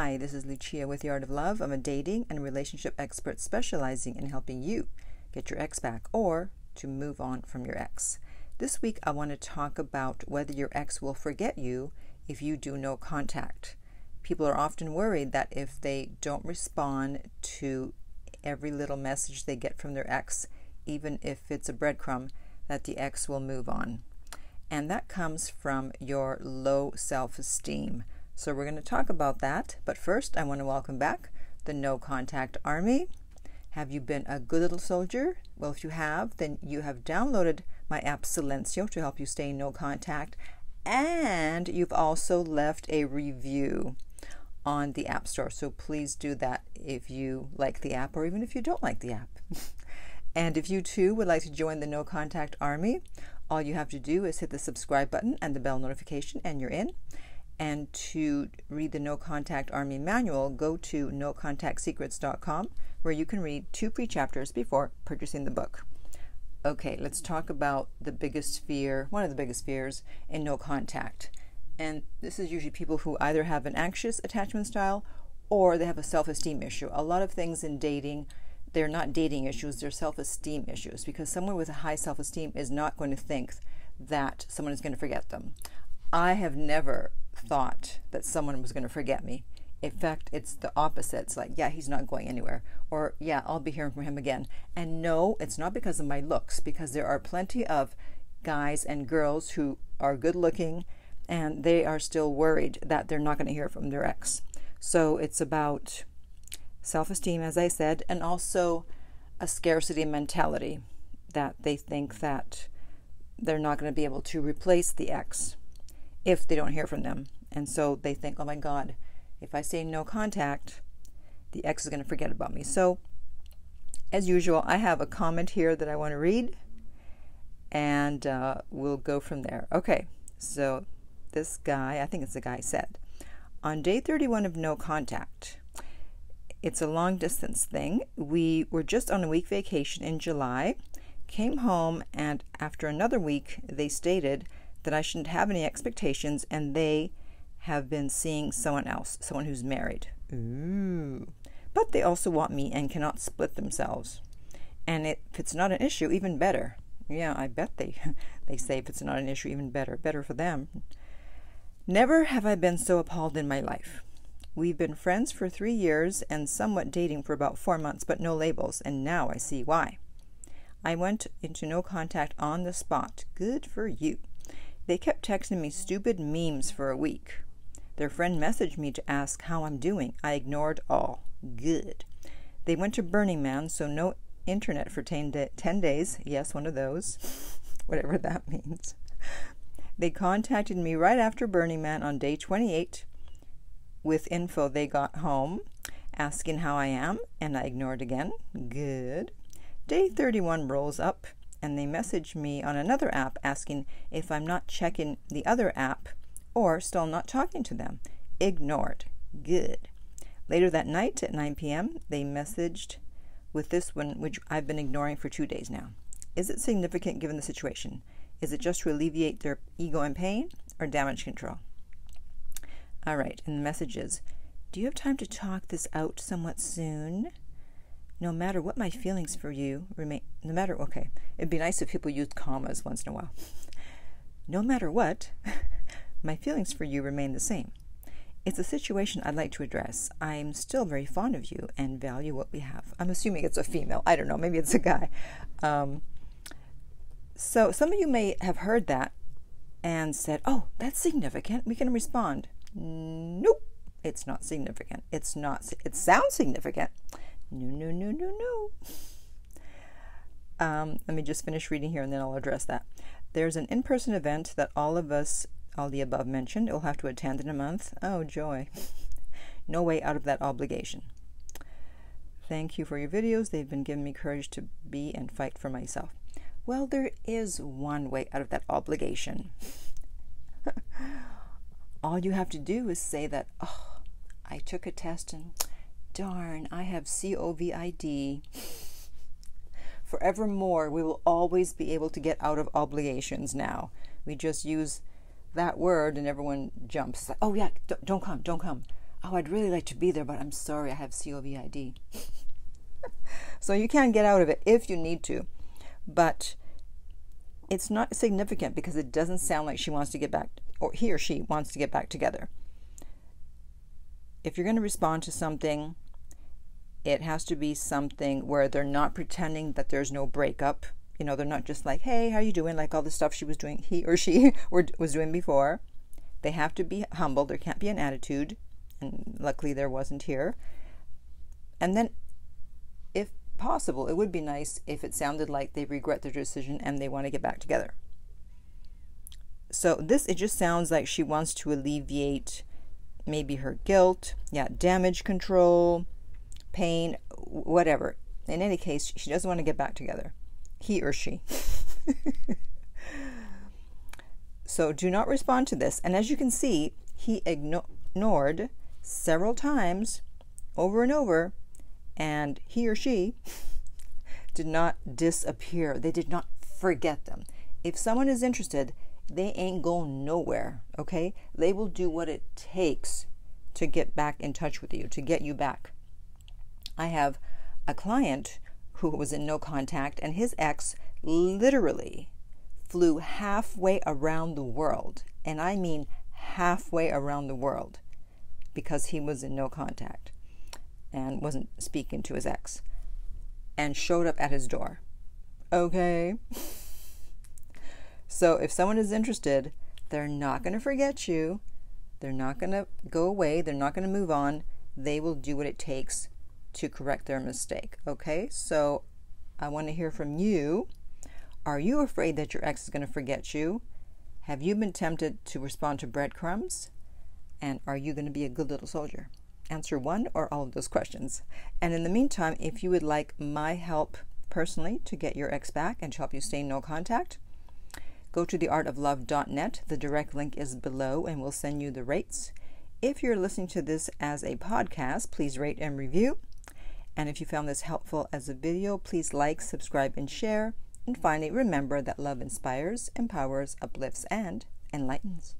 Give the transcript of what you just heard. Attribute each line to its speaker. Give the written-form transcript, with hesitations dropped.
Speaker 1: Hi, this is Lucia with The Art of Love. I'm a dating and relationship expert specializing in helping you get your ex back or to move on from your ex. This week I want to talk about whether your ex will forget you if you do no contact. People are often worried that if they don't respond to every little message they get from their ex, even if it's a breadcrumb, that the ex will move on. And that comes from your low self-esteem. So we're going to talk about that. But first, I want to welcome back the No Contact Army. Have you been a good little soldier? Well, if you have, then you have downloaded my app Silencio to help you stay in no contact. And you've also left a review on the App Store. So please do that if you like the app or even if you don't like the app. And if you too would like to join the No Contact Army, all you have to do is hit the subscribe button and the bell notification and you're in. And to read the No Contact Army manual, go to nocontactsecrets.com where you can read 2 free chapters before purchasing the book. Okay, let's talk about the biggest fear, one of the biggest fears in no contact. And this is usually people who either have an anxious attachment style or they have a self-esteem issue. A lot of things in dating, they're not dating issues, they're self-esteem issues, because someone with a high self-esteem is not going to think that someone is going to forget them. I have never thought that someone was going to forget me. In fact, it's the opposite. It's like, yeah, he's not going anywhere. Or, yeah, I'll be hearing from him again. And no, it's not because of my looks, because there are plenty of guys and girls who are good looking and they are still worried that they're not going to hear from their ex. So it's about self-esteem, as I said, and also a scarcity mentality that they think that they're not going to be able to replace the ex if they don't hear from them. And so they think, oh my God, if I say no contact, the ex is going to forget about me. So as usual, I have a comment here that I want to read and we'll go from there. Okay, so this guy, I think it's the guy, said, on day 31 of no contact, it's a long distance thing. We were just on a week vacation in July, came home, and after another week, they stated that I shouldn't have any expectations and they have been seeing someone else, someone who's married. Ooh. But they also want me and cannot split themselves. And if it's not an issue, even better. Yeah, I bet they say if it's not an issue, even better. Better for them. Never have I been so appalled in my life. We've been friends for 3 years and somewhat dating for about 4 months, but no labels, and now I see why. I went into no contact on the spot. Good for you. They kept texting me stupid memes for a week. Their friend messaged me to ask how I'm doing. I ignored all. Good. They went to Burning Man, so no internet for 10 days. Yes, one of those. Whatever that means. They contacted me right after Burning Man on day 28 with info they got home, asking how I am, and I ignored again. Good. Day 31 rolls up, and they message me on another app asking if I'm not checking the other app or still not talking to them. Ignored. Good. Later that night at 9 p.m., they messaged with this one, which I've been ignoring for 2 days now. Is it significant given the situation? Is it just to alleviate their ego and pain or damage control? All right, and the message is, do you have time to talk this out somewhat soon? No matter what my feelings for you remain, okay, it'd be nice if people used commas once in a while. No matter what, my feelings for you remain the same. It's a situation I'd like to address. I'm still very fond of you and value what we have. I'm assuming it's a female. I don't know. Maybe it's a guy. So some of you may have heard that and said, oh, that's significant. We can respond. Nope. It's not significant. It's not. It sounds significant. No. Let me just finish reading here and then I'll address that. There's an in-person event that all of us, all the above mentioned, will have to attend in a month. Oh, joy. No way out of that obligation. Thank you for your videos. They've been giving me courage to be and fight for myself. Well, there is one way out of that obligation. All you have to do is say that, oh, I took a test and darn, I have COVID. Forevermore, we will always be able to get out of obligations now. We just use that word and everyone jumps. It's like, oh yeah, don't come. oh, I'd really like to be there, but I'm sorry, I have COVID. So you can get out of it if you need to. But it's not significant because it doesn't sound like she wants to get back, or he or she wants to get back together. If you're going to respond to something, it has to be something where they're not pretending that there's no breakup. You know, they're not just like, hey, how you doing? Like all the stuff she was doing, he or she was doing before. They have to be humble. There can't be an attitude. And luckily there wasn't here. And then, if possible, it would be nice if it sounded like they regret their decision and they want to get back together. So it just sounds like she wants to alleviate maybe her guilt, damage control, pain, whatever. In any case, she doesn't want to get back together. He or she. So do not respond to this. And as you can see, he ignored several times, over and over, and he or she did not disappear. They did not forget them. If someone is interested, they ain't going nowhere, okay? They will do what it takes to get back in touch with you, to get you back. I have a client who was in no contact, and his ex literally flew halfway around the world, and I mean halfway around the world, because he was in no contact and wasn't speaking to his ex, and showed up at his door. Okay? So if someone is interested, they're not going to forget you. They're not going to go away. They're not going to move on. They will do what it takes to correct their mistake. Okay? So I want to hear from you. Are you afraid that your ex is going to forget you? Have you been tempted to respond to breadcrumbs? And are you going to be a good little soldier? Answer one or all of those questions. And in the meantime, if you would like my help personally to get your ex back and to help you stay in no contact, go to theartoflove.net. The direct link is below and we'll send you the rates. If you're listening to this as a podcast, please rate and review. And if you found this helpful as a video, please like, subscribe, and share. And finally, remember that love inspires, empowers, uplifts, and enlightens.